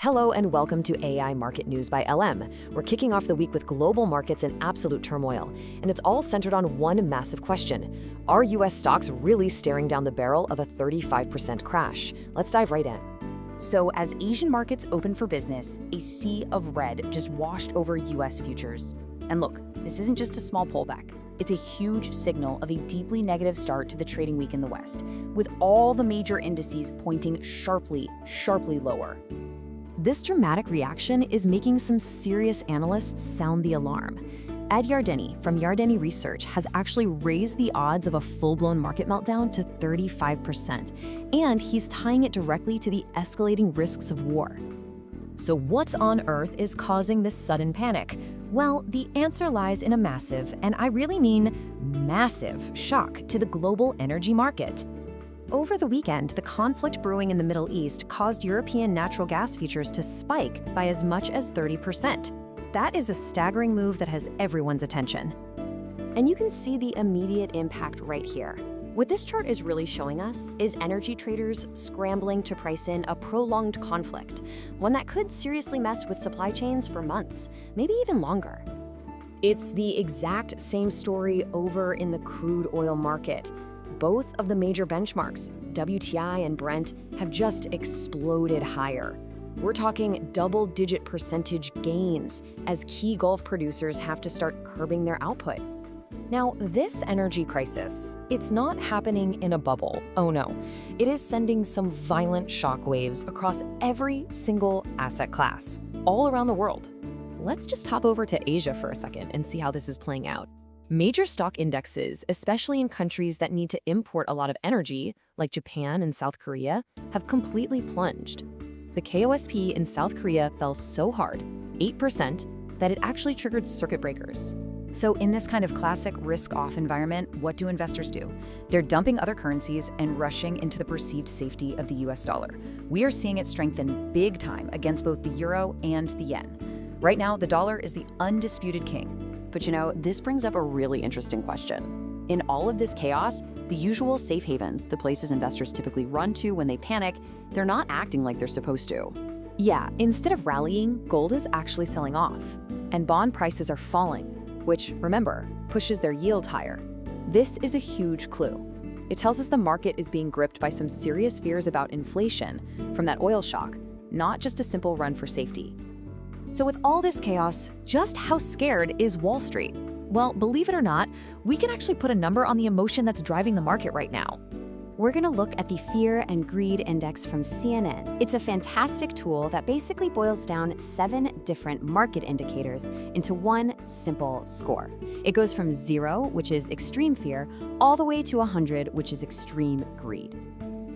Hello and welcome to AI Market News by LM. We're kicking off the week with global markets in absolute turmoil, and it's all centered on one massive question. Are US stocks really staring down the barrel of a 35% crash? Let's dive right in. So as Asian markets open for business, a sea of red just washed over US futures. And look, this isn't just a small pullback. It's a huge signal of a deeply negative start to the trading week in the West, with all the major indices pointing sharply lower. This dramatic reaction is making some serious analysts sound the alarm. Ed Yardeni from Yardeni Research has actually raised the odds of a full-blown market meltdown to 35%, and he's tying it directly to the escalating risks of war. So what on earth is causing this sudden panic? Well, the answer lies in a massive, and I really mean massive, shock to the global energy market. Over the weekend, the conflict brewing in the Middle East caused European natural gas futures to spike by as much as 30%. That is a staggering move that has everyone's attention. And you can see the immediate impact right here. What this chart is really showing us is energy traders scrambling to price in a prolonged conflict, one that could seriously mess with supply chains for months, maybe even longer. It's the exact same story over in the crude oil market. Both of the major benchmarks, WTI and Brent, have just exploded higher. We're talking double-digit percentage gains as key Gulf producers have to start curbing their output. Now, this energy crisis, it's not happening in a bubble. Oh no. It is sending some violent shockwaves across every single asset class, all around the world. Let's just hop over to Asia for a second and see how this is playing out. Major stock indexes, especially in countries that need to import a lot of energy, like Japan and South Korea, have completely plunged. The KOSP in South Korea fell so hard, 8%, that it actually triggered circuit breakers. So in this kind of classic risk-off environment, what do investors do? They're dumping other currencies and rushing into the perceived safety of the US dollar. We are seeing it strengthen big time against both the euro and the yen. Right now, the dollar is the undisputed king. But you know, this brings up a really interesting question. In all of this chaos, the usual safe havens, the places investors typically run to when they panic, they're not acting like they're supposed to. Yeah, instead of rallying, gold is actually selling off, and bond prices are falling, which, remember, pushes their yield higher. This is a huge clue. It tells us the market is being gripped by some serious fears about inflation from that oil shock, not just a simple run for safety. So with all this chaos, just how scared is Wall Street? Well, believe it or not, we can actually put a number on the emotion that's driving the market right now. We're going to look at the Fear and Greed Index from CNN. It's a fantastic tool that basically boils down 7 different market indicators into one simple score. It goes from 0, which is extreme fear, all the way to 100, which is extreme greed.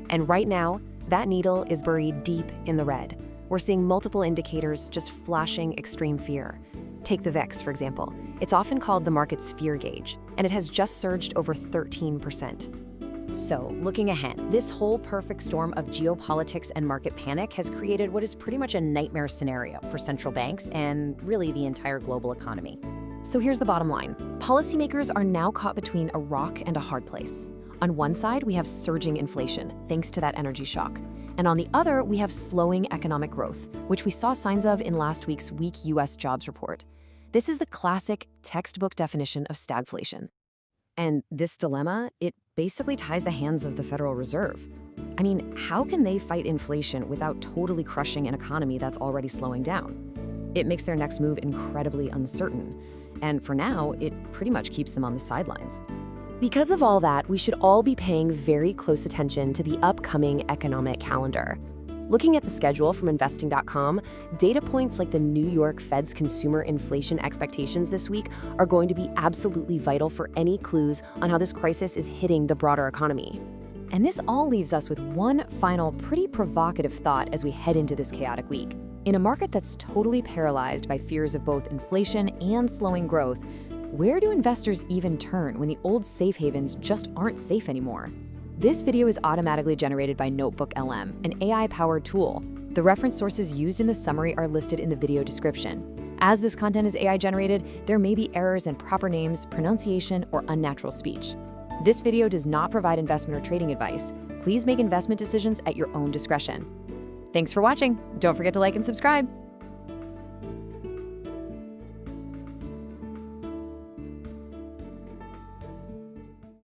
And right now, that needle is buried deep in the red. We're seeing multiple indicators just flashing extreme fear. Take the VIX, for example. It's often called the market's fear gauge, and it has just surged over 13%. So, looking ahead, this whole perfect storm of geopolitics and market panic has created what is pretty much a nightmare scenario for central banks and really the entire global economy. So here's the bottom line. Policymakers are now caught between a rock and a hard place. On one side, we have surging inflation, thanks to that energy shock. And on the other, we have slowing economic growth, which we saw signs of in last week's weak US jobs report. This is the classic textbook definition of stagflation. And this dilemma, it basically ties the hands of the Federal Reserve. I mean, how can they fight inflation without totally crushing an economy that's already slowing down? It makes their next move incredibly uncertain. And for now, it pretty much keeps them on the sidelines. Because of all that, we should all be paying very close attention to the upcoming economic calendar. Looking at the schedule from investing.com, data points like the New York Fed's consumer inflation expectations this week are going to be absolutely vital for any clues on how this crisis is hitting the broader economy. And this all leaves us with one final pretty provocative thought as we head into this chaotic week. In a market that's totally paralyzed by fears of both inflation and slowing growth, where do investors even turn when the old safe havens just aren't safe anymore? This video is automatically generated by NotebookLM, an AI-powered tool. The reference sources used in the summary are listed in the video description. As this content is AI-generated, there may be errors in proper names, pronunciation, or unnatural speech. This video does not provide investment or trading advice. Please make investment decisions at your own discretion. Thanks for watching. Don't forget to like and subscribe.